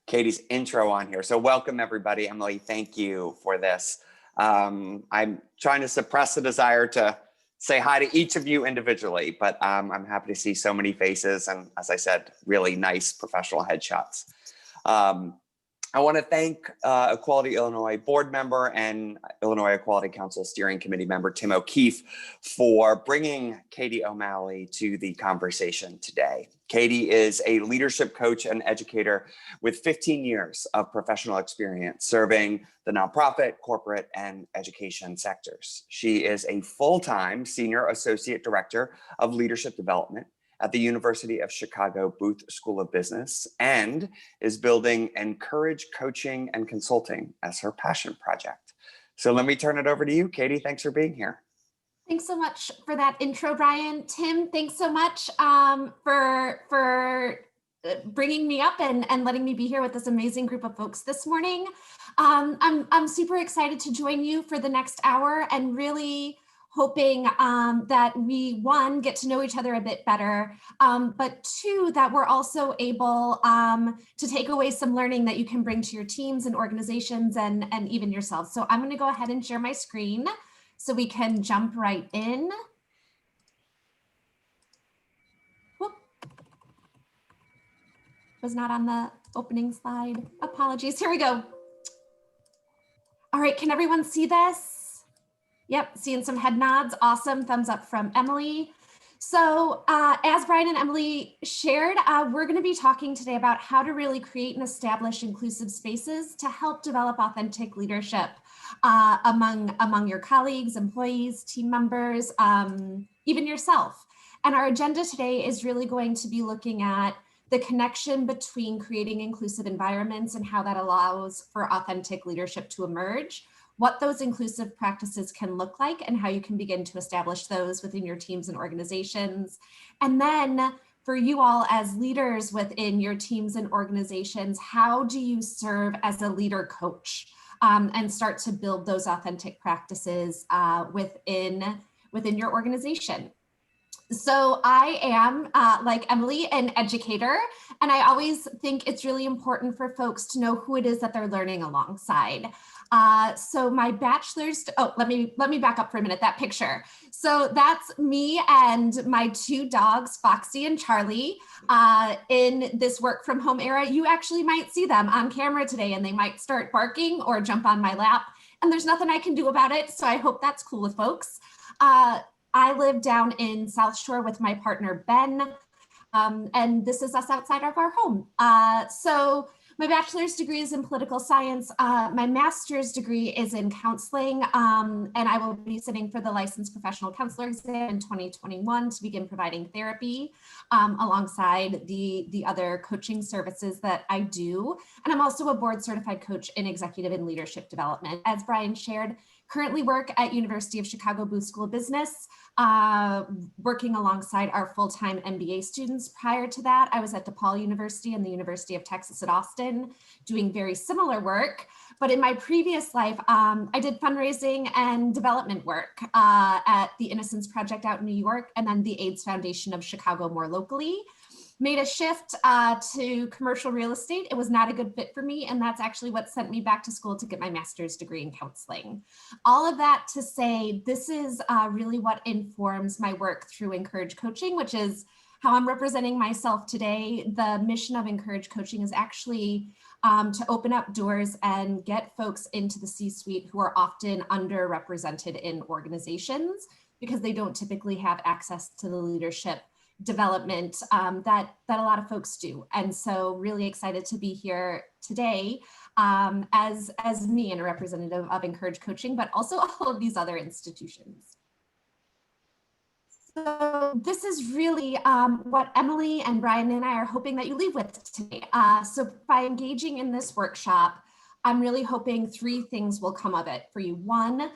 Katie's intro on here. So welcome everybody. Emily, thank you for this. I'm trying to suppress the desire to say hi to each of you individually, but I'm happy to see so many faces and, as I said, really nice professional headshots. I want to thank Equality Illinois board member and Illinois Equality Council Steering Committee member Tim O'Keefe for bringing Katie O'Malley to the conversation today. Katie is a leadership coach and educator with 15 years of professional experience serving the nonprofit, corporate, and education sectors. She is a full-time Senior Associate Director of Leadership Development at the University of Chicago Booth School of Business and is building Encourage Coaching and Consulting as her passion project. So let me turn it over to you, Katie. Thanks for being here. Thanks so much for that intro, Brian. Tim, thanks so much for bringing me up and letting me be here with this amazing group of folks this morning. I'm super excited to join you for the next hour and really hoping that we, one, get to know each other a bit better, but two, that we're also able to take away some learning that you can bring to your teams and organizations and even yourselves. So I'm going to go ahead and share my screen so we can jump right in. Whoop. Was not on the opening slide. Apologies. Here we go. All right, can everyone see this? Yep, seeing some head nods. Awesome. Thumbs up from Emily. So as Brian and Emily shared, we're going to be talking today about how to really create and establish inclusive spaces to help develop authentic leadership among your colleagues, employees, team members, even yourself. And our agenda today is really going to be looking at the connection between creating inclusive environments and how that allows for authentic leadership to emerge, what those inclusive practices can look like and how you can begin to establish those within your teams and organizations. And then for you all as leaders within your teams and organizations, how do you serve as a leader coach and start to build those authentic practices within your organization? So I am, like Emily, an educator, and I always think it's really important for folks to know who it is that they're learning alongside. So my bachelor's, let me back up for a minute, that picture. So that's me and my two dogs, Foxy and Charlie, in this work from home era. You actually might see them on camera today and they might start barking or jump on my lap, and there's nothing I can do about it. So I hope that's cool with folks. I live down in South Shore with my partner, Ben, and this is us outside of our home. So my bachelor's degree is in political science. My master's degree is in counseling, and I will be sitting for the licensed professional counselor exam in 2021 to begin providing therapy alongside the other coaching services that I do. And I'm also a board certified coach in executive and leadership development. As Brian shared, currently work at University of Chicago Booth School of Business, working alongside our full-time MBA students. Prior to that, I was at DePaul University and the University of Texas at Austin, doing very similar work. But in my previous life, I did fundraising and development work at the Innocence Project out in New York, and then the AIDS Foundation of Chicago more locally. Made a shift to commercial real estate. It was not a good fit for me, and that's actually what sent me back to school to get my master's degree in counseling. All of that to say, this is really what informs my work through Encourage Coaching, which is how I'm representing myself today. The mission of Encourage Coaching is actually to open up doors and get folks into the C-suite who are often underrepresented in organizations because they don't typically have access to the leadership development that a lot of folks do. And so really excited to be here today as me and a representative of Encourage Coaching, but also all of these other institutions. So this is really what Emily and Brian and I are hoping that you leave with today. So by engaging in this workshop, I'm really hoping three things will come of it for you. One,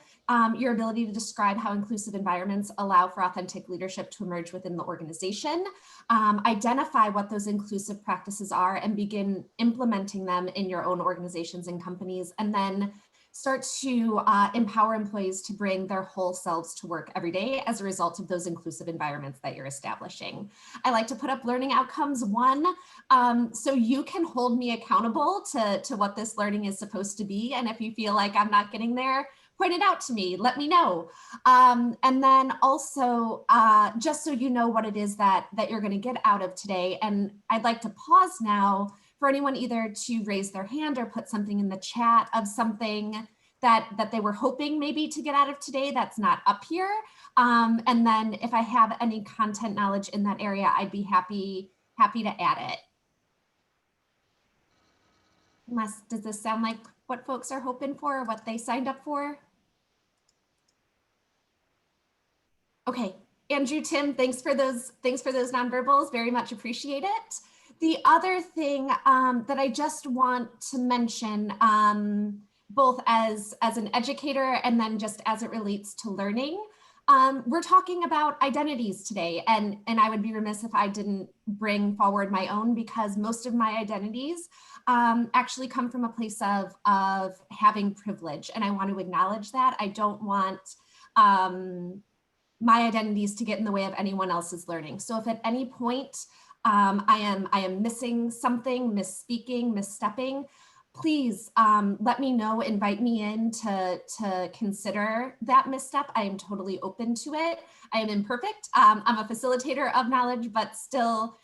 your ability to describe how inclusive environments allow for authentic leadership to emerge within the organization, identify what those inclusive practices are and begin implementing them in your own organizations and companies, and then start to empower employees to bring their whole selves to work every day as a result of those inclusive environments that you're establishing. I like to put up learning outcomes 1, so you can hold me accountable to what this learning is supposed to be. And if you feel like I'm not getting there, point it out to me, let me know. And then also, just so you know what it is that you're gonna get out of today. And I'd like to pause now for anyone either to raise their hand or put something in the chat of something that they were hoping maybe to get out of today that's not up here. And then if I have any content knowledge in that area, I'd be happy to add it. Does this sound like what folks are hoping for or what they signed up for? Okay, Andrew, Tim, thanks for those nonverbals, very much appreciate it. The other thing that I just want to mention, both as an educator and then just as it relates to learning, we're talking about identities today, and I would be remiss if I didn't bring forward my own, because most of my identities actually come from a place of having privilege, and I want to acknowledge that. I don't want my identities to get in the way of anyone else's learning. So if at any point I am missing something, misspeaking, misstepping, please let me know, invite me in to consider that misstep. I am totally open to it. I am imperfect. I'm a facilitator of knowledge, but still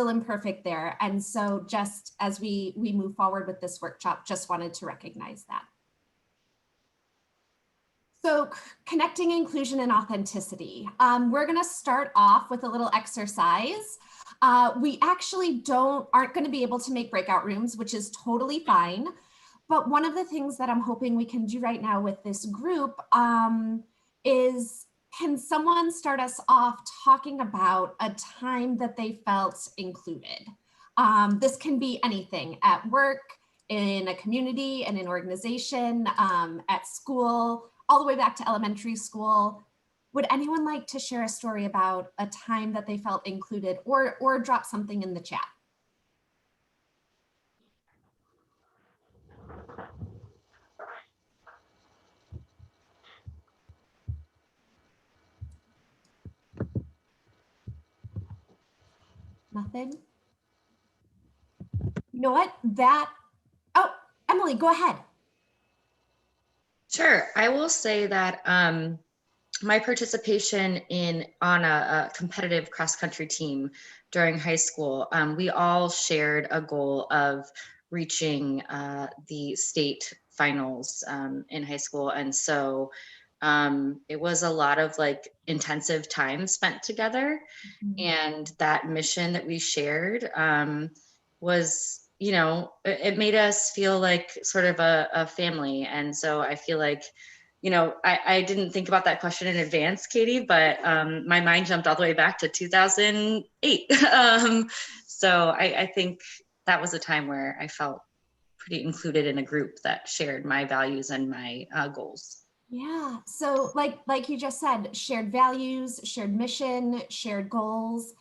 imperfect there. And so just as we move forward with this workshop, just wanted to recognize that. So connecting inclusion and authenticity. We're gonna start off with a little exercise. We actually aren't gonna be able to make breakout rooms, which is totally fine. But one of the things that I'm hoping we can do right now with this group is, can someone start us off talking about a time that they felt included? This can be anything, at work, in a community, in an organization, at school, all the way back to elementary school. Would anyone like to share a story about a time that they felt included, or drop something in the chat? Nothing? You know what? Oh, Emily, go ahead. Sure. I will say that my participation on a competitive cross-country team during high school, we all shared a goal of reaching the state finals in high school. And so it was a lot of like intensive time spent together. Mm-hmm. And that mission that we shared was, you know, it made us feel like sort of a family. And so I feel like, you know, I didn't think about that question in advance, Katie, but my mind jumped all the way back to 2008. So I think that was a time where I felt pretty included in a group that shared my values and my goals. Yeah, so like you just said, shared values, shared mission, shared goals.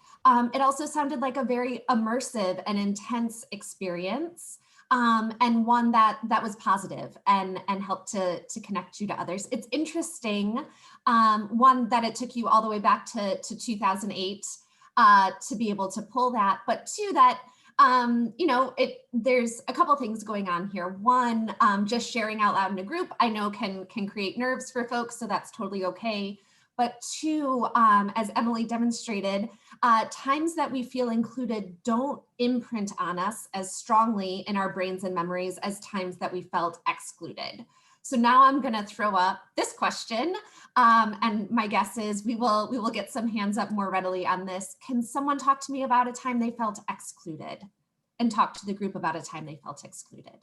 It also sounded like a very immersive and intense experience, and one that was positive and helped to connect you to others. It's interesting, one, that it took you all the way back to 2008 to be able to pull that, but two, that you know, there's a couple things going on here. One, just sharing out loud in a group, I know can create nerves for folks, so that's totally okay. But two, as Emily demonstrated, times that we feel included don't imprint on us as strongly in our brains and memories as times that we felt excluded. So now I'm going to throw up this question, and my guess is we will get some hands up more readily on this. Can someone talk to me about a time they felt excluded, and talk to the group about a time they felt excluded?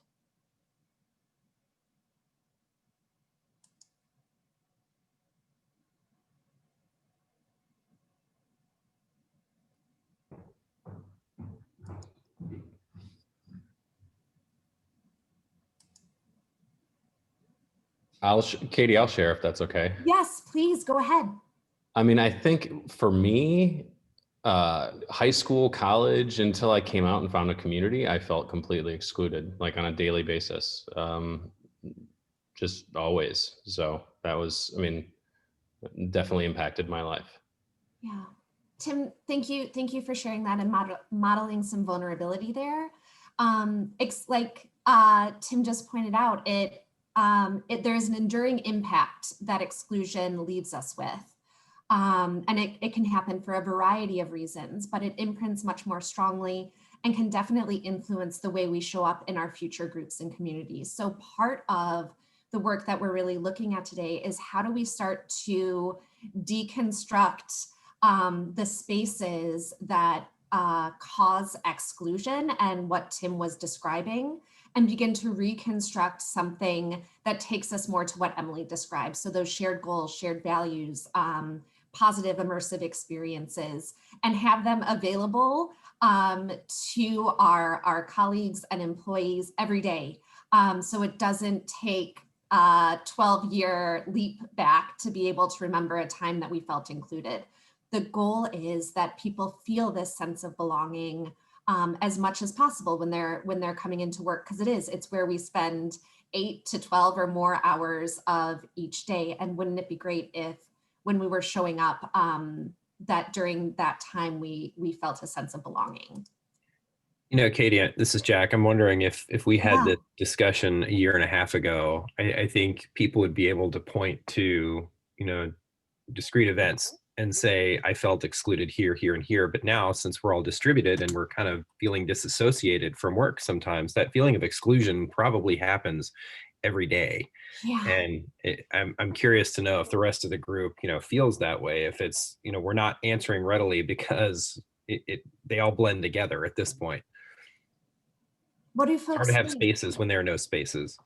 Katie, I'll share if that's okay. Yes, please go ahead. I mean, I think for me, high school, college, until I came out and found a community, I felt completely excluded, like on a daily basis. just always. So that was, I mean, definitely impacted my life. Yeah. Tim, thank you. Thank you for sharing that and modeling some vulnerability there. Like Tim just pointed out, there's an enduring impact that exclusion leaves us with. And it can happen for a variety of reasons, but it imprints much more strongly and can definitely influence the way we show up in our future groups and communities. So part of the work that we're really looking at today is how do we start to deconstruct the spaces that cause exclusion and what Tim was describing, and begin to reconstruct something that takes us more to what Emily described. So those shared goals, shared values, positive immersive experiences, and have them available to our colleagues and employees every day. So it doesn't take a 12-year leap back to be able to remember a time that we felt included. The goal is that people feel this sense of belonging as much as possible when they're coming into work, because it's where we spend 8 to 12 or more hours of each day. And wouldn't it be great if when we were showing up, that during that time we felt a sense of belonging? You know, Katie, this is Jack. I'm wondering if we had Yeah. this discussion a year and a half ago, I think people would be able to point to, you know, discrete events and say, I felt excluded here, here, and here. But now, since we're all distributed and we're kind of feeling disassociated from work sometimes, that feeling of exclusion probably happens every day. Yeah. And I'm curious to know if the rest of the group, you know, feels that way, if it's, you know, we're not answering readily because they all blend together at this point. What do It's hard folks to have think? spaces when there are no spaces.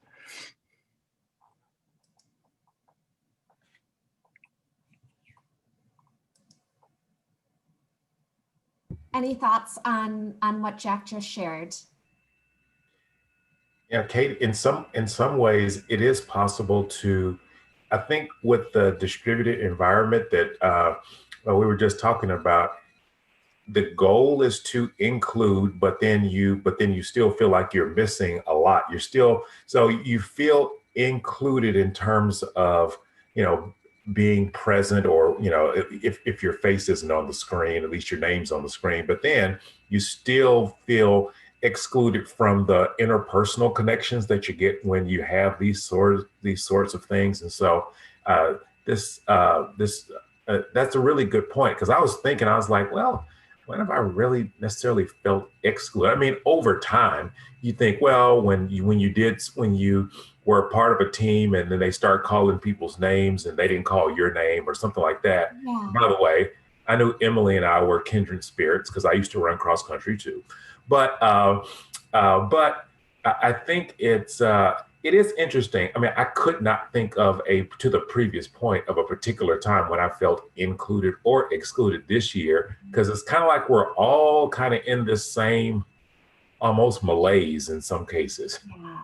Any thoughts on what Jack just shared? Yeah, Kate, in some ways, it is possible to, I think with the distributed environment that we were just talking about, the goal is to include, but then you still feel like you're missing a lot. You're still, so you feel included in terms of, you know, being present, or, you know, if your face isn't on the screen, at least your name's on the screen, but then you still feel excluded from the interpersonal connections that you get when you have these sorts of things. And so uh, this that's a really good point, because I was thinking, I was like, well, when have I really necessarily felt excluded? I mean, over time, you think, well, when you were a part of a team and then they start calling people's names and they didn't call your name or something like that. Yeah. By the way, I knew Emily and I were kindred spirits because I used to run cross country too. But I think it is interesting. I mean, I could not think of to the previous point, of a particular time when I felt included or excluded this year, because it's kind of like we're all kind of in this same almost malaise in some cases. Yeah.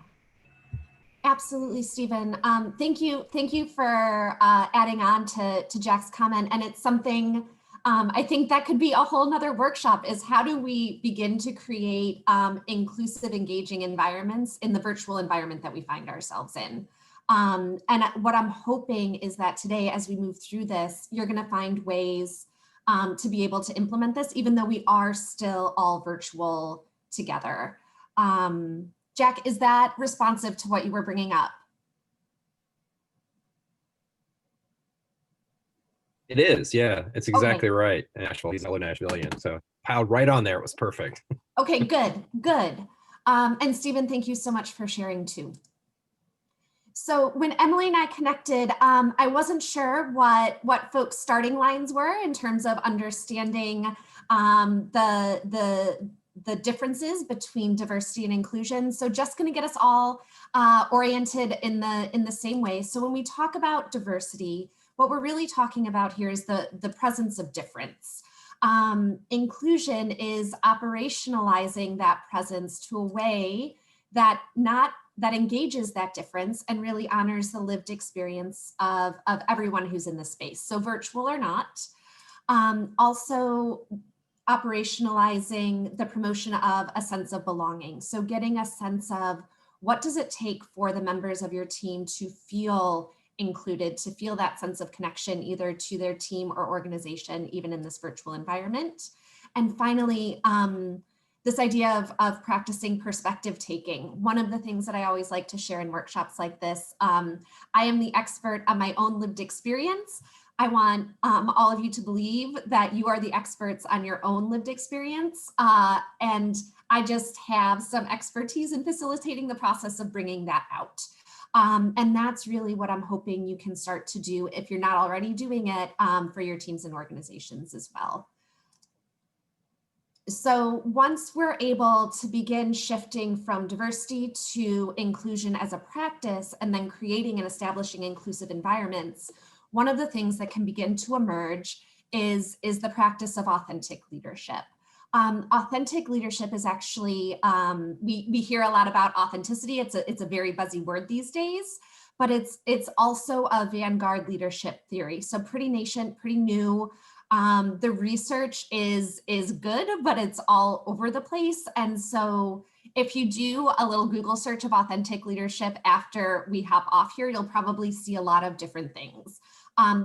Absolutely, Stephen. Thank you for adding on to Jack's comment. And it's something I think that could be a whole nother workshop, is how do we begin to create inclusive, engaging environments in the virtual environment that we find ourselves in. And what I'm hoping is that today, as we move through this, you're going to find ways to be able to implement this, even though we are still all virtual together. Jack, is that responsive to what you were bringing up? It is, yeah. It's exactly Okay. right. Nashville, he's a fellow Nashvilleian, so piled right on there. It was perfect. Okay, good. And Stephen, thank you so much for sharing too. So when Emily and I connected, I wasn't sure what folks' starting lines were in terms of understanding the differences between diversity and inclusion. So just going to get us all oriented in the same way. So when we talk about diversity, what we're really talking about here is the presence of difference. Inclusion is operationalizing that presence to a way that engages that difference and really honors the lived experience of everyone who's in the space, so virtual or not. Also operationalizing the promotion of a sense of belonging. So getting a sense of what does it take for the members of your team to feel included, to feel that sense of connection either to their team or organization, even in this virtual environment? And finally, this idea of practicing perspective taking. One of the things that I always like to share in workshops like this, I am the expert on my own lived experience. I want all of you to believe that you are the experts on your own lived experience. And I just have some expertise in facilitating the process of bringing that out. And that's really what I'm hoping you can start to do if you're not already doing it for your teams and organizations as well. So once we're able to begin shifting from diversity to inclusion as a practice and then creating and establishing inclusive environments, one of the things that can begin to emerge is the practice of authentic leadership. Authentic leadership is actually, we hear a lot about authenticity. It's a very buzzy word these days, but it's also a vanguard leadership theory. So pretty nascent, pretty new. The research is good, but it's all over the place. And so if you do a little Google search of authentic leadership after we hop off here, you'll probably see a lot of different things.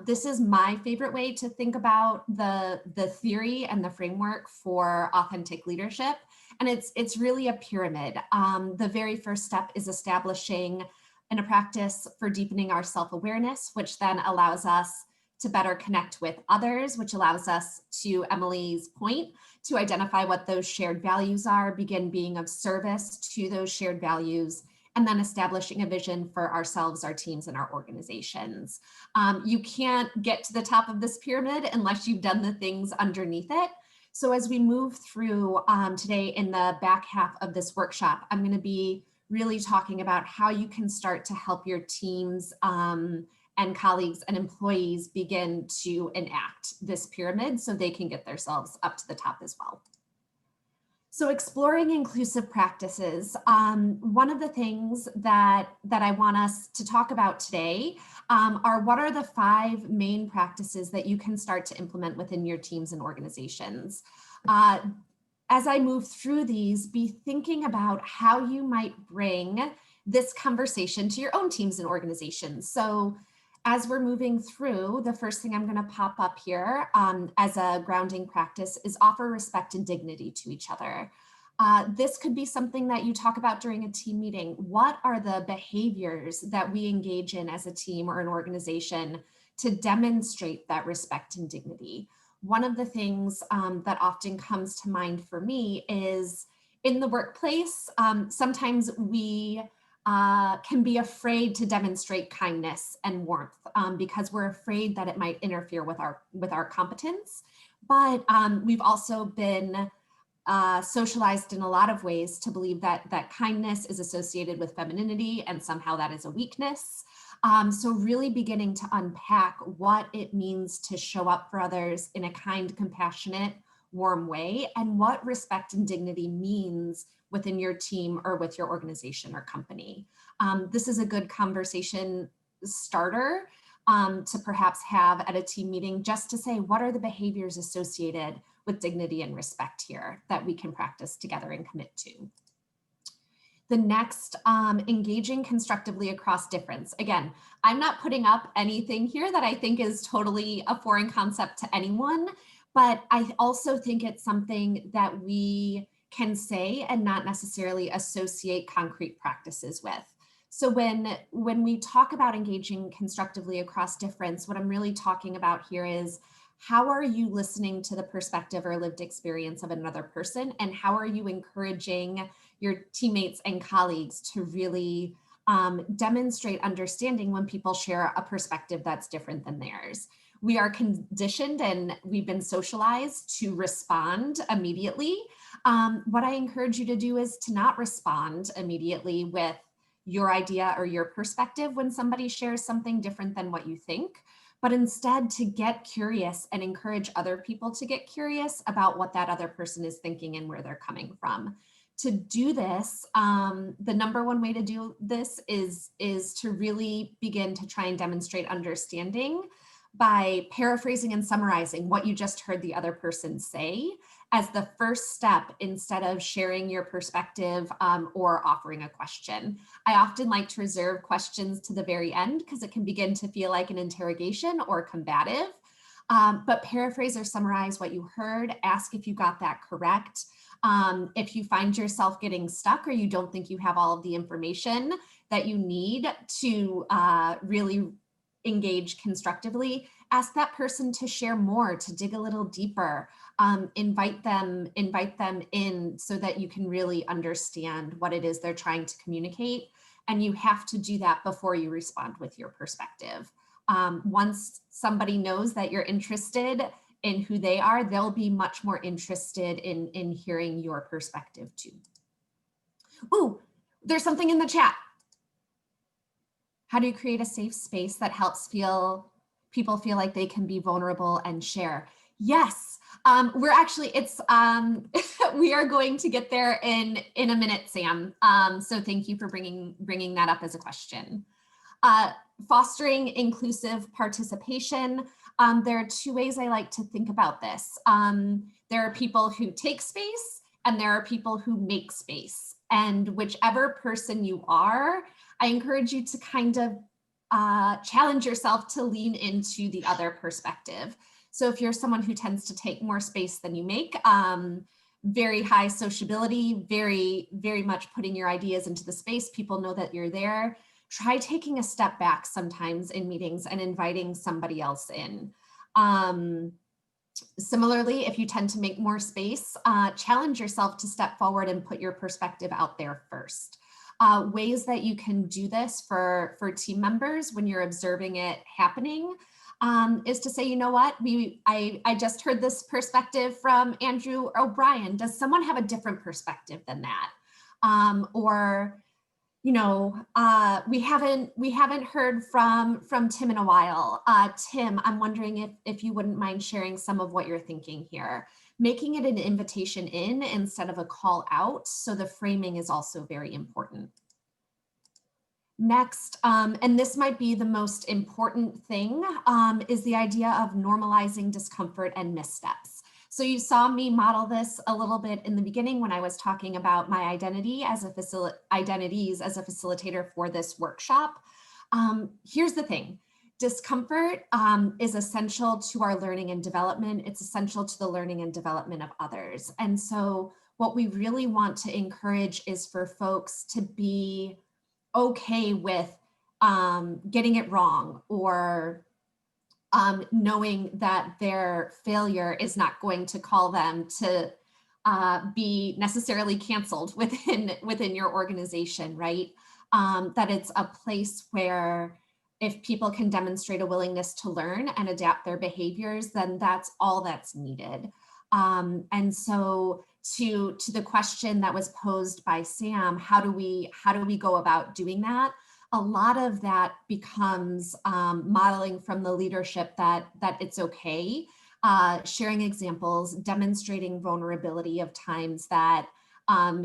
This is my favorite way to think about the theory and the framework for authentic leadership. And it's really a pyramid. The very first step is establishing a practice for deepening our self-awareness, which then allows us to better connect with others, which allows us, to Emily's point, to identify what those shared values are, begin being of service to those shared values, and then establishing a vision for ourselves, our teams, and our organizations. You can't get to the top of this pyramid unless you've done the things underneath it. So as we move through today in the back half of this workshop, I'm going to be really talking about how you can start to help your teams and colleagues and employees begin to enact this pyramid so they can get themselves up to the top as well. So exploring inclusive practices, one of the things that I want us to talk about today are what are the 5 main practices that you can start to implement within your teams and organizations. As I move through these, be thinking about how you might bring this conversation to your own teams and organizations. So as we're moving through, the first thing I'm going to pop up here as a grounding practice is offer respect and dignity to each other. This could be something that you talk about during a team meeting. What are the behaviors that we engage in as a team or an organization to demonstrate that respect and dignity? One of the things that often comes to mind for me is in the workplace, sometimes we can be afraid to demonstrate kindness and warmth because we're afraid that it might interfere with our competence. But we've also been socialized in a lot of ways to believe that kindness is associated with femininity and somehow that is a weakness. So really beginning to unpack what it means to show up for others in a kind, compassionate, warm way, and what respect and dignity means within your team or with your organization or company. This is a good conversation starter to perhaps have at a team meeting, just to say, what are the behaviors associated with dignity and respect here that we can practice together and commit to? The next, engaging constructively across difference. Again, I'm not putting up anything here that I think is totally a foreign concept to anyone, but I also think it's something that we can say and not necessarily associate concrete practices with. So when we talk about engaging constructively across difference, what I'm really talking about here is, how are you listening to the perspective or lived experience of another person? And how are you encouraging your teammates and colleagues to really demonstrate understanding when people share a perspective that's different than theirs? We are conditioned and we've been socialized to respond immediately. What I encourage you to do is to not respond immediately with your idea or your perspective when somebody shares something different than what you think, but instead to get curious and encourage other people to get curious about what that other person is thinking and where they're coming from. To do this, the number one way to do this is to really begin to try and demonstrate understanding by paraphrasing and summarizing what you just heard the other person say, as the first step instead of sharing your perspective or offering a question. I often like to reserve questions to the very end because it can begin to feel like an interrogation or combative. But paraphrase or summarize what you heard, ask if you got that correct. If you find yourself getting stuck or you don't think you have all of the information that you need to really engage constructively, ask that person to share more, to dig a little deeper. Invite them in so that you can really understand what it is they're trying to communicate. And you have to do that before you respond with your perspective. Once somebody knows that you're interested in who they are, they'll be much more interested in hearing your perspective too. Ooh, there's something in the chat. How do you create a safe space that helps people feel like they can be vulnerable and share? Yes, we're actually, we are going to get there in a minute, Sam. So thank you for bringing that up as a question. Fostering inclusive participation. There are two ways I like to think about this. There are people who take space and there are people who make space. And whichever person you are, I encourage you to kind of challenge yourself to lean into the other perspective. So if you're someone who tends to take more space than you make, very high sociability, very, very much putting your ideas into the space, people know that you're there. Try taking a step back sometimes in meetings and inviting somebody else in. Similarly, if you tend to make more space, challenge yourself to step forward and put your perspective out there first. Ways that you can do this for team members when you're observing it happening is to say, you know what, I just heard this perspective from Andrew O'Brien. Does someone have a different perspective than that? Or, you know, we haven't heard from Tim in a while. Tim, I'm wondering if you wouldn't mind sharing some of what you're thinking here. Making it an invitation in instead of a call out. So the framing is also very important. Next, and this might be the most important thing, is the idea of normalizing discomfort and missteps. So you saw me model this a little bit in the beginning when I was talking about my identities as a facilitator for this workshop. Here's the thing. Discomfort is essential to our learning and development. It's essential to the learning and development of others. And so what we really want to encourage is for folks to be okay with getting it wrong or knowing that their failure is not going to call them to be necessarily canceled within your organization, right? That it's a place where if people can demonstrate a willingness to learn and adapt their behaviors, then that's all that's needed. And so to the question that was posed by Sam, how do we go about doing that? A lot of that becomes modeling from the leadership that it's okay, sharing examples, demonstrating vulnerability of times that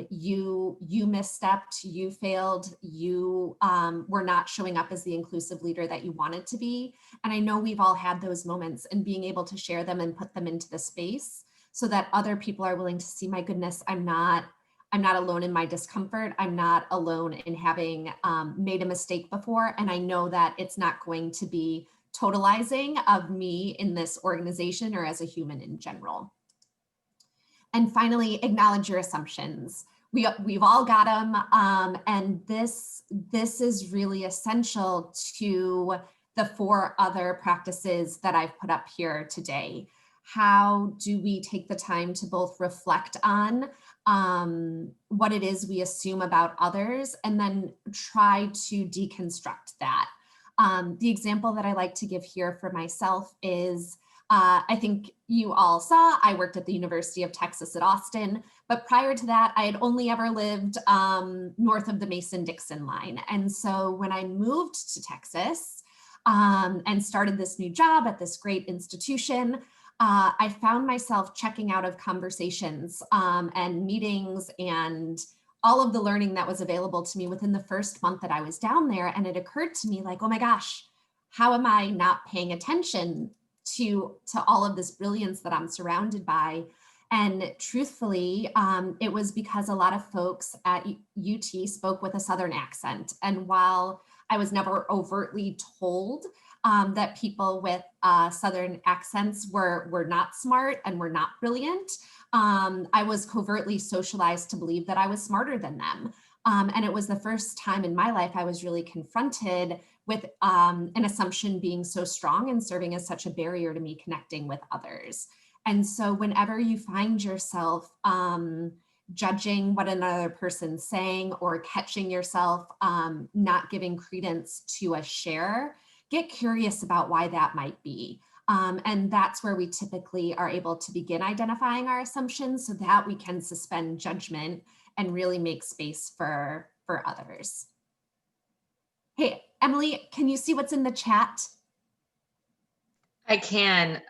you misstepped, you failed, you were not showing up as the inclusive leader that you wanted to be. And I know we've all had those moments, and being able to share them and put them into the space so that other people are willing to see, my goodness, I'm not alone in my discomfort. I'm not alone in having made a mistake before. And I know that it's not going to be totalizing of me in this organization or as a human in general. And finally, acknowledge your assumptions. We've all got them. And this is really essential to the 4 other practices that I've put up here today. How do we take the time to both reflect on what it is we assume about others and then try to deconstruct that? The example that I like to give here for myself is, I think you all saw, I worked at the University of Texas at Austin, but prior to that, I had only ever lived north of the Mason-Dixon line. And so when I moved to Texas and started this new job at this great institution, I found myself checking out of conversations and meetings and all of the learning that was available to me within the first month that I was down there. And it occurred to me like, oh my gosh, how am I not paying attention to all of this brilliance that I'm surrounded by? And truthfully, it was because a lot of folks at UT spoke with a Southern accent. And while I was never overtly told that people with Southern accents were not smart and were not brilliant, I was covertly socialized to believe that I was smarter than them. And it was the first time in my life I was really confronted with an assumption being so strong and serving as such a barrier to me connecting with others. And so whenever you find yourself judging what another person's saying or catching yourself not giving credence to a share, get curious about why that might be. And that's where we typically are able to begin identifying our assumptions so that we can suspend judgment and really make space for others. Hey, Emily, can you see what's in the chat? I can.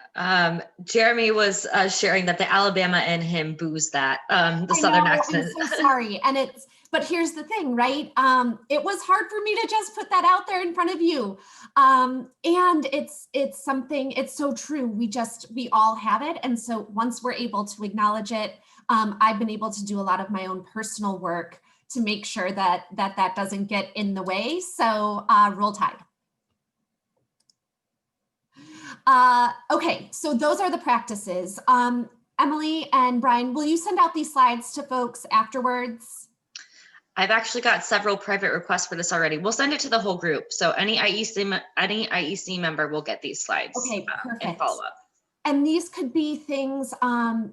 Jeremy was sharing that the Alabama in him boos that, the Southern accent. I'm so sorry. And but here's the thing, right? It was hard for me to just put that out there in front of you. And it's something, it's so true. We all have it. And so once we're able to acknowledge it, I've been able to do a lot of my own personal work to make sure that doesn't get in the way. So roll tide. Okay, so those are the practices. Emily and Brian, will you send out these slides to folks afterwards? I've actually got several private requests for this already. We'll send it to the whole group. So any IEC member will get these slides. Okay, perfect. And follow up. And these could be things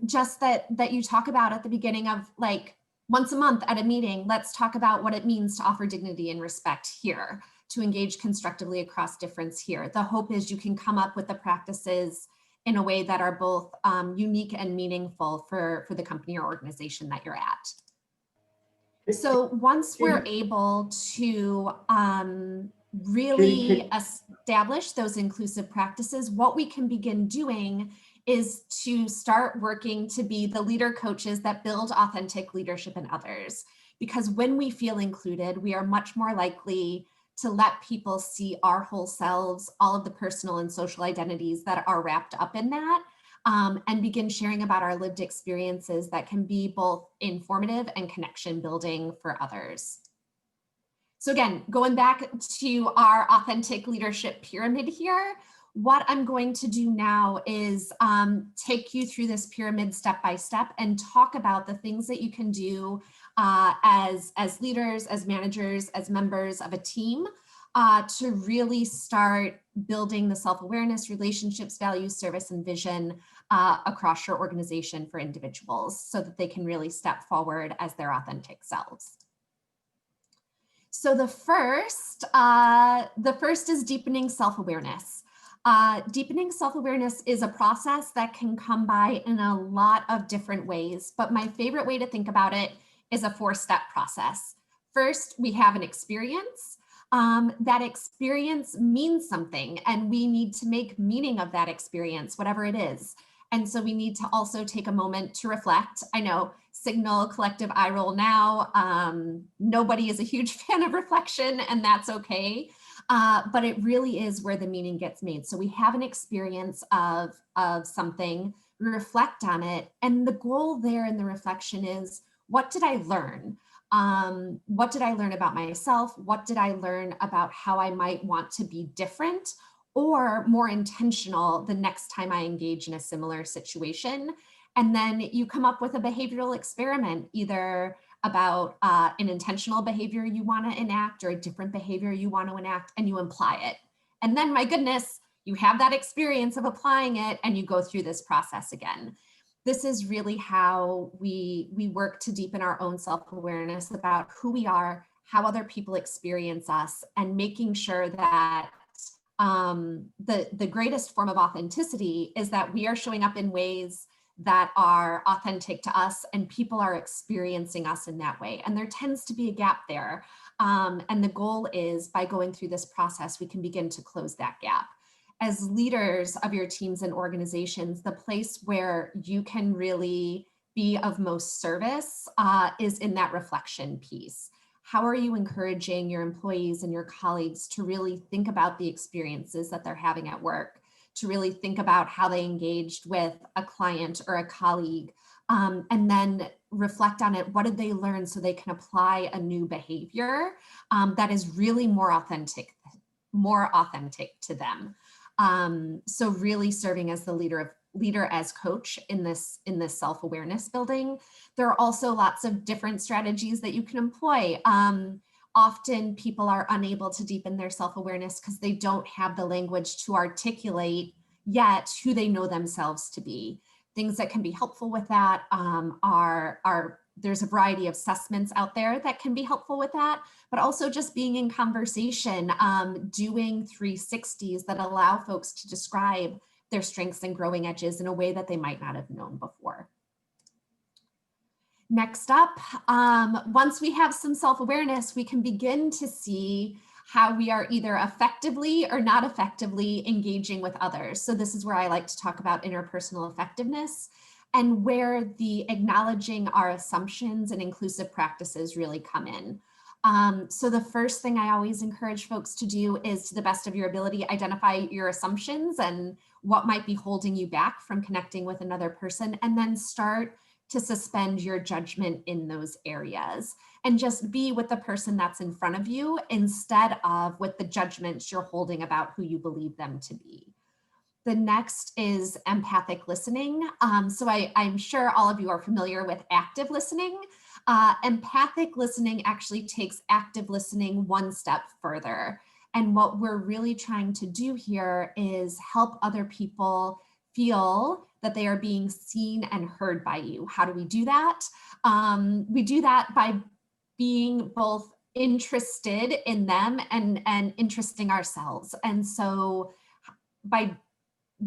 just that you talk about at the beginning of, like, once a month at a meeting, let's talk about what it means to offer dignity and respect here, to engage constructively across difference here. The hope is you can come up with the practices in a way that are both unique and meaningful for the company or organization that you're at. So once we're able to really establish those inclusive practices, what we can begin doing is to start working to be the leader coaches that build authentic leadership in others. Because when we feel included, we are much more likely to let people see our whole selves, all of the personal and social identities that are wrapped up in that, and begin sharing about our lived experiences that can be both informative and connection building for others. So again, going back to our authentic leadership pyramid here, what I'm going to do now is take you through this pyramid step by step and talk about the things that you can do as leaders, as managers, as members of a team to really start building the self-awareness, relationships, values, service, and vision across your organization for individuals so that they can really step forward as their authentic selves. So the first is deepening self-awareness. Deepening self-awareness is a process that can come by in a lot of different ways, but my favorite way to think about it is a 4-step process. First, we have an experience. That experience means something, and we need to make meaning of that experience, whatever it is. And so we need to also take a moment to reflect. I know, signal collective eye roll now. Nobody is a huge fan of reflection, and that's okay. But it really is where the meaning gets made. So we have an experience of something, we reflect on it, and the goal there in the reflection is, what did I learn? What did I learn about myself? What did I learn about how I might want to be different or more intentional the next time I engage in a similar situation? And then you come up with a behavioral experiment, either about an intentional behavior you want to enact or a different behavior you want to enact, and you apply it. And then, my goodness, you have that experience of applying it and you go through this process again. This is really how we work to deepen our own self-awareness about who we are, how other people experience us, and making sure that the greatest form of authenticity is that we are showing up in ways that are authentic to us and people are experiencing us in that way. And there tends to be a gap there. And the goal is, by going through this process, we can begin to close that gap. As leaders of your teams and organizations, the place where you can really be of most service is in that reflection piece. How are you encouraging your employees and your colleagues to really think about the experiences that they're having at work, to really think about how they engaged with a client or a colleague, and then reflect on it. What did they learn so they can apply a new behavior that is really more authentic to them. So really serving as the leader as coach in this self-awareness building. There are also lots of different strategies that you can employ. Often people are unable to deepen their self-awareness because they don't have the language to articulate yet who they know themselves to be. Things that can be helpful with that there's a variety of assessments out there that can be helpful with that, but also just being in conversation, doing 360s that allow folks to describe their strengths and growing edges in a way that they might not have known before. Next up, once we have some self-awareness, we can begin to see how we are either effectively or not effectively engaging with others. So this is where I like to talk about interpersonal effectiveness and where the acknowledging our assumptions and inclusive practices really come in. So the first thing I always encourage folks to do is, to the best of your ability, identify your assumptions and what might be holding you back from connecting with another person, and then start to suspend your judgment in those areas and just be with the person that's in front of you instead of with the judgments you're holding about who you believe them to be. The next is empathic listening. So I'm sure all of you are familiar with active listening. Empathic listening actually takes active listening one step further. And what we're really trying to do here is help other people feel that they are being seen and heard by you. How do we do that? We do that by being both interested in them and interesting ourselves. And so by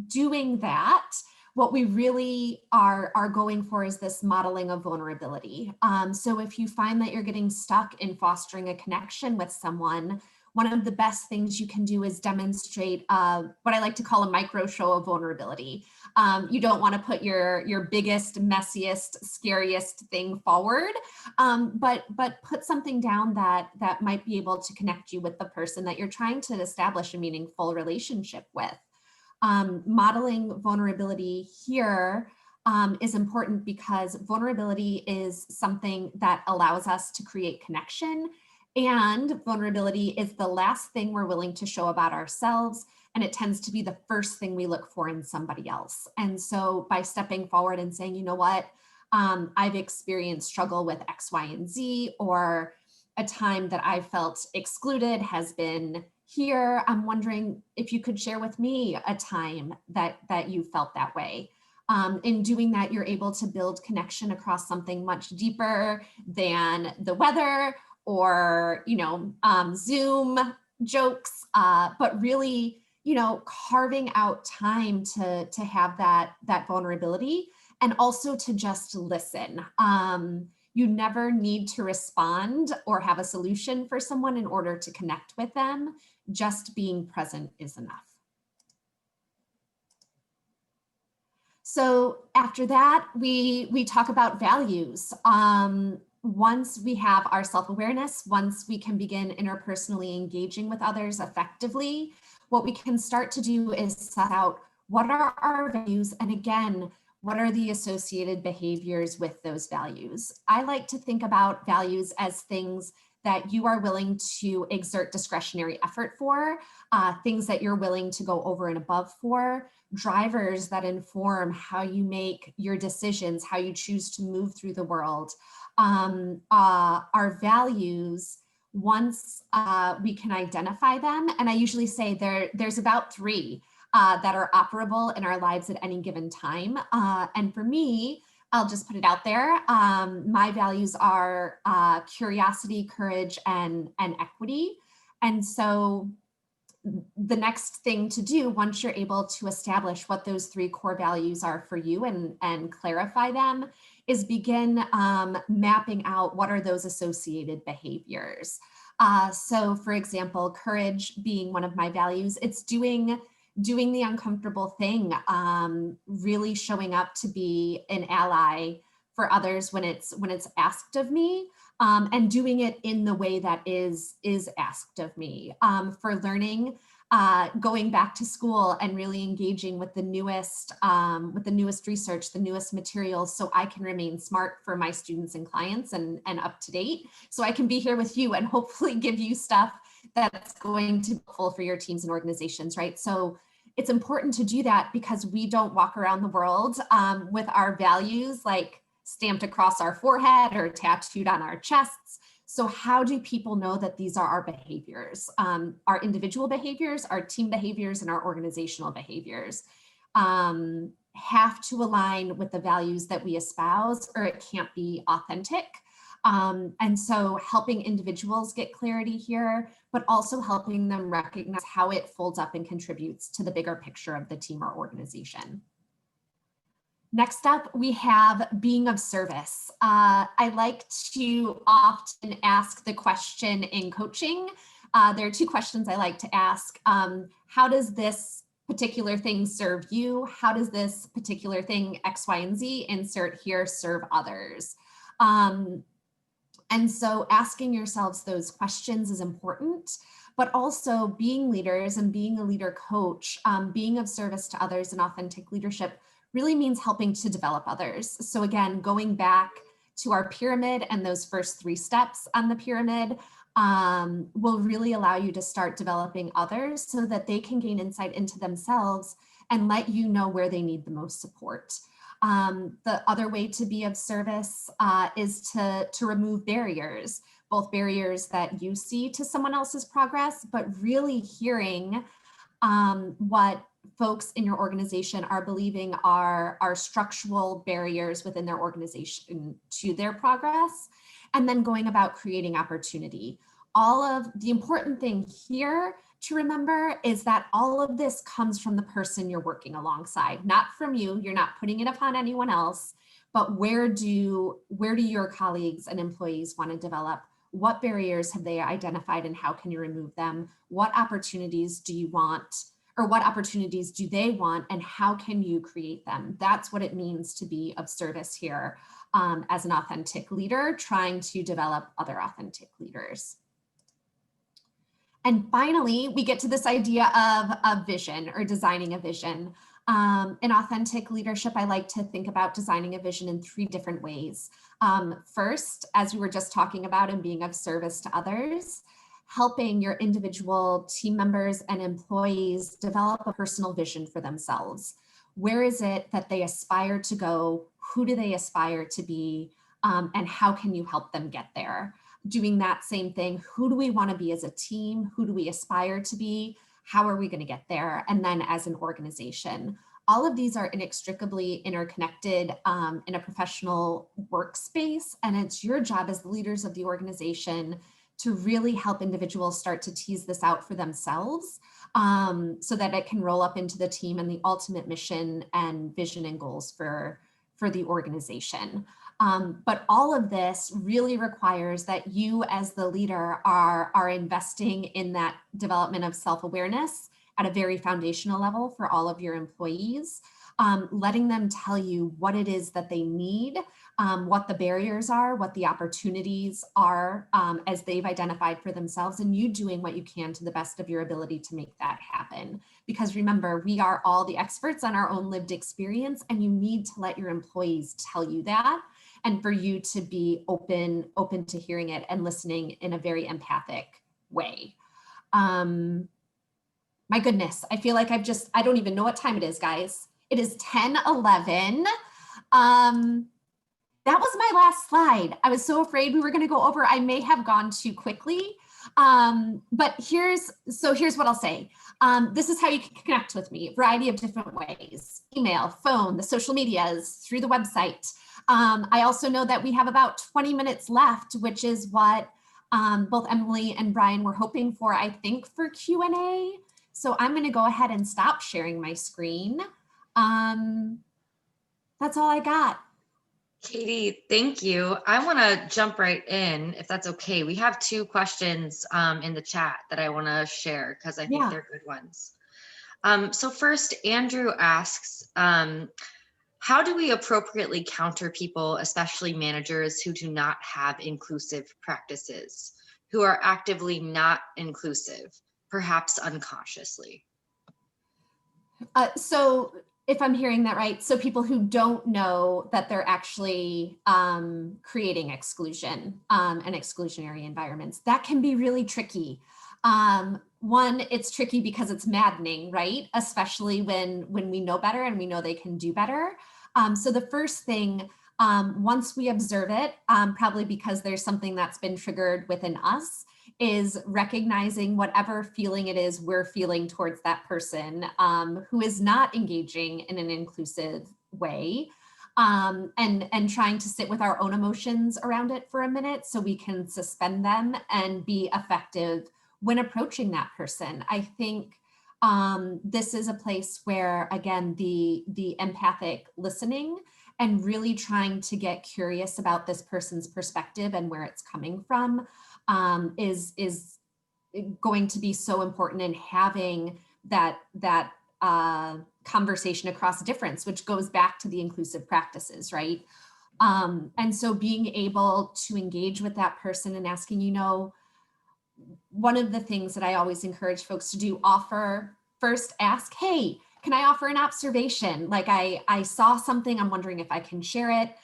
doing that, what we really are going for is this modeling of vulnerability. So if you find that you're getting stuck in fostering a connection with someone, one of the best things you can do is demonstrate what I like to call a micro show of vulnerability. You don't want to put your biggest, messiest, scariest thing forward, but put something down that might be able to connect you with the person that you're trying to establish a meaningful relationship with. Modeling vulnerability here is important because vulnerability is something that allows us to create connection, and vulnerability is the last thing we're willing to show about ourselves, and it tends to be the first thing we look for in somebody else. And so by stepping forward and saying, you know what, I've experienced struggle with X, Y, and Z, or a time that I felt excluded has been here. I'm wondering if you could share with me a time that you felt that way. In doing that, you're able to build connection across something much deeper than the weather or, Zoom jokes, but really, carving out time to have that vulnerability, and also to just listen. You never need to respond or have a solution for someone in order to connect with them. Just being present is enough. So after that, we talk about values. Once we have our self-awareness, once we can begin interpersonally engaging with others effectively, what we can start to do is set out what are our values, and again, what are the associated behaviors with those values. I like to think about values as things that you are willing to exert discretionary effort for, things that you're willing to go over and above for, drivers that inform how you make your decisions, how you choose to move through the world. Our values, once we can identify them, and I usually say there's about 3 that are operable in our lives at any given time. And for me, I'll just put it out there. My values are curiosity, courage, and equity. And so the next thing to do, once you're able to establish what those 3 core values are for you and clarify them, is begin mapping out what are those associated behaviors. So for example, courage being one of my values, it's doing the uncomfortable thing, really showing up to be an ally for others when it's asked of me, and doing it in the way that is asked of me. For learning, going back to school and really engaging with the newest research, the newest materials, so I can remain smart for my students and clients and up to date. So I can be here with you and hopefully give you stuff that's going to be helpful for your teams and organizations, right? So it's important to do that because we don't walk around the world with our values like stamped across our forehead or tattooed on our chests. So how do people know that these are our behaviors, our individual behaviors, our team behaviors, and our organizational behaviors have to align with the values that we espouse, or it can't be authentic. And so helping individuals get clarity here, but also helping them recognize how it folds up and contributes to the bigger picture of the team or organization. Next up, we have being of service. I like to often ask the question in coaching. There are two questions I like to ask. How does this particular thing serve you? How does this particular thing, X, Y, and Z, insert here, serve others? And so asking yourselves those questions is important, but also being leaders and being a leader coach, being of service to others and authentic leadership really means helping to develop others. So again, going back to our pyramid and those first 3 steps on the pyramid will really allow you to start developing others so that they can gain insight into themselves and let you know where they need the most support. The other way to be of service is to remove barriers, both barriers that you see to someone else's progress, but really hearing what folks in your organization are believing are structural barriers within their organization to their progress, and then going about creating opportunity. All of the important thing here to remember is that all of this comes from the person you're working alongside, not from you. You're not putting it upon anyone else, but where do your colleagues and employees want to develop? What barriers have they identified and how can you remove them? What opportunities do you want? Or what opportunities do they want and how can you create them? That's what it means to be of service here as an authentic leader, trying to develop other authentic leaders. And finally, we get to this idea of a vision or designing a vision. In authentic leadership, I like to think about designing a vision in 3 different ways. First, as we were just talking about, and being of service to others, helping your individual team members and employees develop a personal vision for themselves. Where is it that they aspire to go? Who do they aspire to be? And how can you help them get there? Doing that same thing, who do we want to be as a team? Who do we aspire to be? How are we going to get there? And then as an organization. All of these are inextricably interconnected in a professional workspace, and it's your job as the leaders of the organization to really help individuals start to tease this out for themselves so that it can roll up into the team and the ultimate mission and vision and goals for the organization. But all of this really requires that you as the leader are investing in that development of self-awareness at a very foundational level for all of your employees, letting them tell you what it is that they need, what the barriers are, what the opportunities are as they've identified for themselves, and you doing what you can to the best of your ability to make that happen. Because remember, we are all the experts on our own lived experience, and you need to let your employees tell you that, and for you to be open to hearing it and listening in a very empathic way. My goodness, I feel like I don't even know what time it is, guys. It is 10:11. That was my last slide. I was so afraid we were going to go over. I may have gone too quickly, but here's what I'll say. This is how you can connect with me, a variety of different ways: email, phone, the social medias, through the website. I also know that we have about 20 minutes left, which is what both Emily and Brian were hoping for, I think, for Q&A. So I'm going to go ahead and stop sharing my screen. That's all I got. Katie, thank you. I want to jump right in, if that's okay. We have 2 questions in the chat that I want to share because I think they're good ones. So first, Andrew asks, how do we appropriately counter people, especially managers who do not have inclusive practices, who are actively not inclusive, perhaps unconsciously. So if I'm hearing that right, so people who don't know that they're actually creating exclusion and exclusionary environments, that can be really tricky. One, it's tricky because it's maddening, right? Especially when we know better and we know they can do better. So the first thing, once we observe it, probably because there's something that's been triggered within us, is recognizing whatever feeling it is we're feeling towards that person who is not engaging in an inclusive way, and trying to sit with our own emotions around it for a minute so we can suspend them and be effective when approaching that person. I think this is a place where, again, the empathic listening and really trying to get curious about this person's perspective and where it's coming from is going to be so important in having that conversation across difference, which goes back to the inclusive practices, right? And so being able to engage with that person and asking, one of the things that I always encourage folks to do, first ask, hey, can I offer an observation? Like I saw something, I'm wondering if I can share it.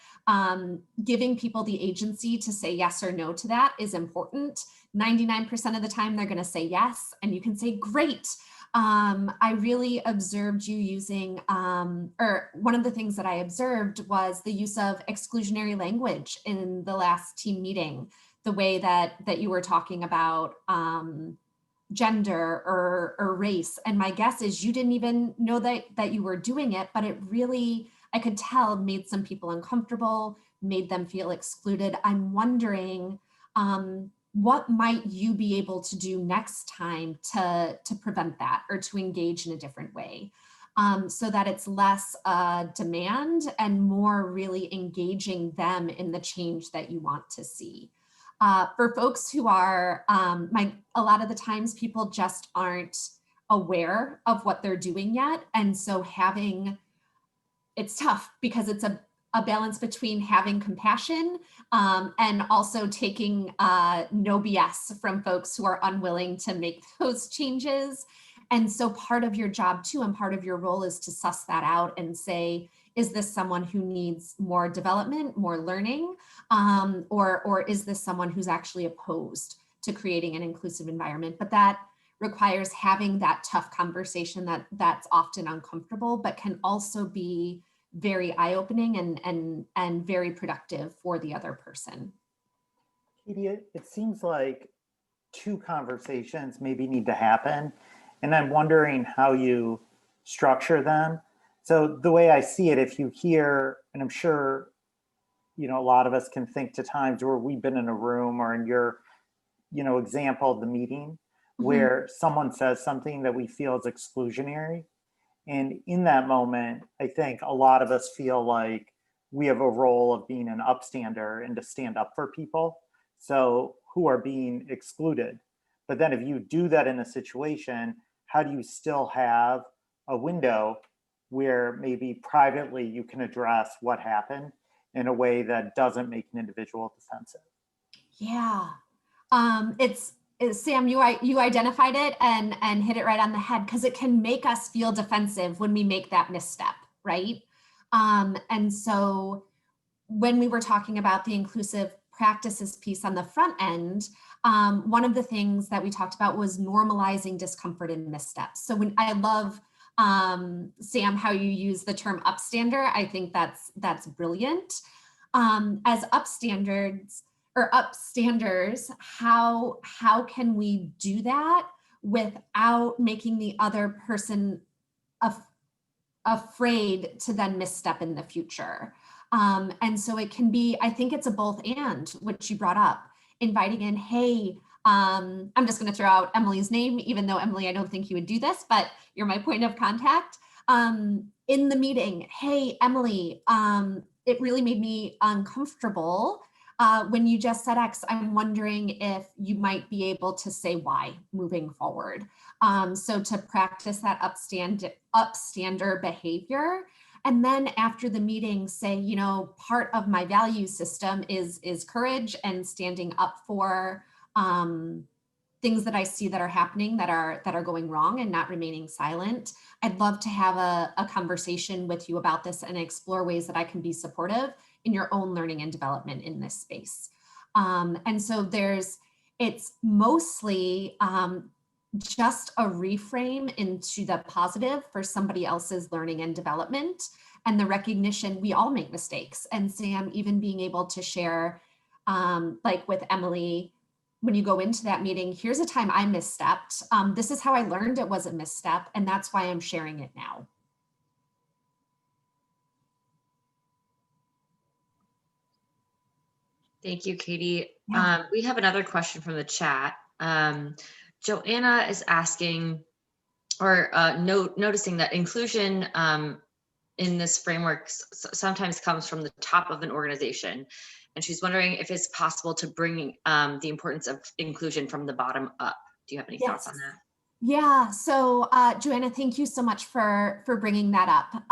Giving people the agency to say yes or no to that is important. 99% of the time they're going to say yes, and you can say, great. I really observed you using, or one of the things that I observed was the use of exclusionary language in the last team meeting, the way that you were talking about gender or race. And my guess is you didn't even know that you were doing it, but it really, I could tell, made some people uncomfortable, made them feel excluded. I'm wondering, what might you be able to do next time to prevent that or to engage in a different way, so that it's less demand and more really engaging them in the change that you want to see. For folks who are, a lot of the times people just aren't aware of what they're doing yet. And so it's tough because it's a balance between having compassion and also taking no BS from folks who are unwilling to make those changes. And so part of your job too, and part of your role, is to suss that out and say, is this someone who needs more development, more learning, or is this someone who's actually opposed to creating an inclusive environment? But that requires having that tough conversation that's often uncomfortable, but can also be very eye-opening and very productive for the other person. Katie, it seems like two conversations maybe need to happen, and I'm wondering how you structure them. So the way I see it, if you hear, and I'm sure, a lot of us can think to times where we've been in a room or in your, example of the meeting, where someone says something that we feel is exclusionary. And in that moment, I think a lot of us feel like we have a role of being an upstander and to stand up for people who are being excluded. But then if you do that in a situation, how do you still have a window where maybe privately you can address what happened in a way that doesn't make an individual defensive? Yeah, it's Sam, you identified it and hit it right on the head, because it can make us feel defensive when we make that misstep, right? And so when we were talking about the inclusive practices piece on the front end, one of the things that we talked about was normalizing discomfort and missteps. So when I love, Sam, how you use the term upstander, I think that's brilliant. As upstanders, how can we do that without making the other person afraid to then misstep in the future? And so it can be, I think it's a both and, which you brought up, inviting in, hey, I'm just going to throw out Emily's name, even though Emily, I don't think you would do this, but you're my point of contact. In the meeting, hey, Emily, it really made me uncomfortable when you just said X. I'm wondering if you might be able to say Y moving forward. So to practice that upstander behavior. And then after the meeting, say, part of my value system is courage and standing up for things that I see that are happening that are going wrong and not remaining silent. I'd love to have a conversation with you about this and explore ways that I can be supportive in your own learning and development in this space. And so it's mostly just a reframe into the positive for somebody else's learning and development, and the recognition we all make mistakes. And Sam, even being able to share, like with Emily, when you go into that meeting, here's a time I misstepped. This is how I learned it was a misstep, and that's why I'm sharing it now. Thank you, Katie. Yeah. We have another question from the chat. Joanna is asking, or noticing that inclusion in this framework sometimes comes from the top of an organization. And she's wondering if it's possible to bring the importance of inclusion from the bottom up. Do you have any thoughts on that? Yeah, so Joanna, thank you so much for bringing that up.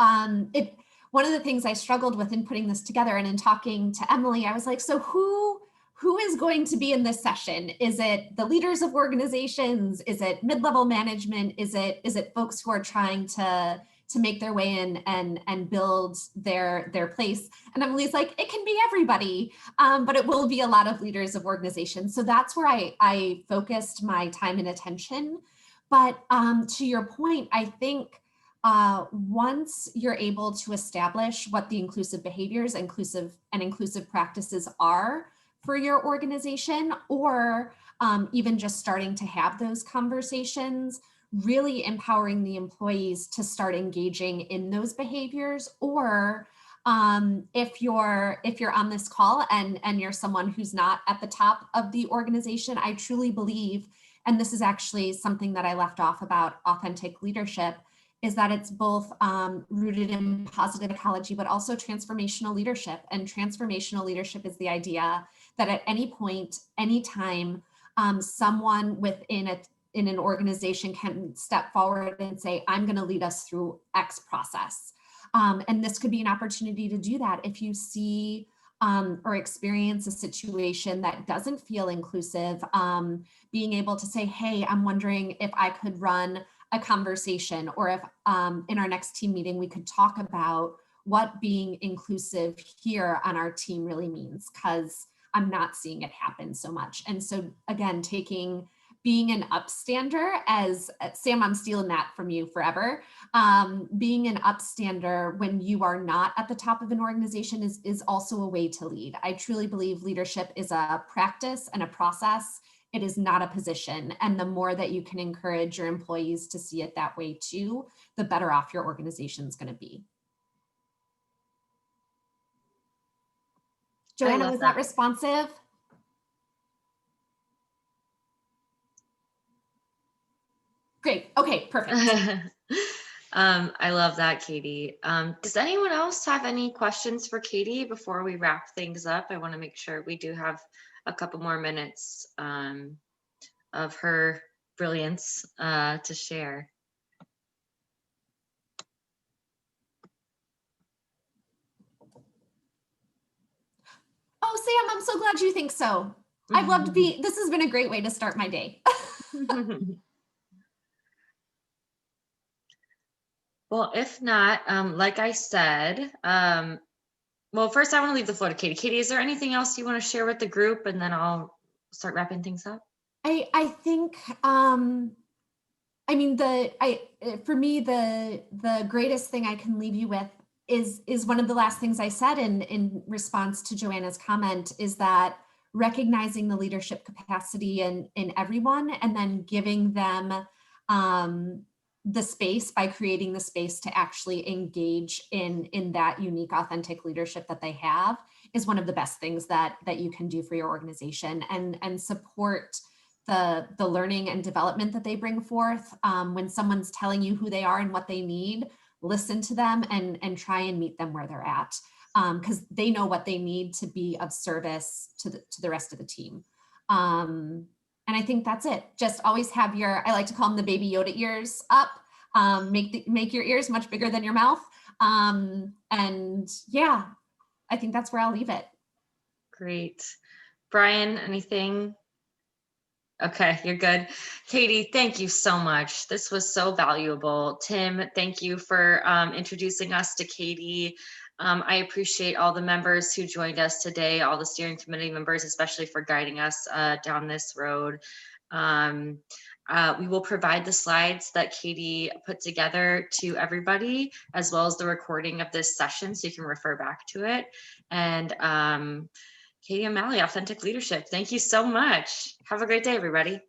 One of the things I struggled with in putting this together and in talking to Emily, I was like, so who is going to be in this session? Is it the leaders of organizations? Is it mid-level management? Is it folks who are trying to make their way in and build their place? And Emily's like, it can be everybody, but it will be a lot of leaders of organizations. So that's where I focused my time and attention. But to your point, I think once you're able to establish what the inclusive behaviors, inclusive practices are for your organization, or even just starting to have those conversations, really empowering the employees to start engaging in those behaviors. Or if you're on this call and you're someone who's not at the top of the organization, I truly believe, and this is actually something that I left off about authentic leadership, is that it's both rooted in positive ecology, but also transformational leadership. And transformational leadership is the idea that at any point, anytime, someone within an organization can step forward and say, I'm going to lead us through X process. And this could be an opportunity to do that if you see or experience a situation that doesn't feel inclusive, being able to say, hey, I'm wondering if I could run a conversation, or if in our next team meeting, we could talk about what being inclusive here on our team really means, because I'm not seeing it happen so much. And so again, being an upstander, as Sam, I'm stealing that from you forever. Being an upstander when you are not at the top of an organization is also a way to lead. I truly believe leadership is a practice and a process. It is not a position. And the more that you can encourage your employees to see it that way too, the better off your organization is going to be. Joanna, was that responsive? Great. Okay, perfect. I love that, Katie. Does anyone else have any questions for Katie before we wrap things up? I want to make sure we do have a couple more minutes of her brilliance to share. Oh, Sam, I'm so glad you think so. I'd love to be, this has been a great way to start my day. Well, if not, like I said, well, first I want to leave the floor to Katie. Katie, is there anything else you want to share with the group, and then I'll start wrapping things up? I think, I mean, for me, the greatest thing I can leave you with is one of the last things I said in response to Joanna's comment, is that recognizing the leadership capacity in everyone, and then giving them the space by creating the space to actually engage in that unique, authentic leadership that they have, is one of the best things that you can do for your organization, and support the learning and development that they bring forth. When someone's telling you who they are and what they need, listen to them and try and meet them where they're at, because they know what they need to be of service to the rest of the team. And I think that's it. Just always have I like to call them the baby Yoda ears up. Make your ears much bigger than your mouth. And yeah, I think that's where I'll leave it. Great. Brian, anything? Okay, you're good. Katie, thank you so much. This was so valuable. Tim, thank you for introducing us to Katie. I appreciate all the members who joined us today, all the steering committee members, especially for guiding us down this road. We will provide the slides that Katie put together to everybody, as well as the recording of this session, so you can refer back to it. And Katie O'Malley, Authentic Leadership, thank you so much. Have a great day, everybody.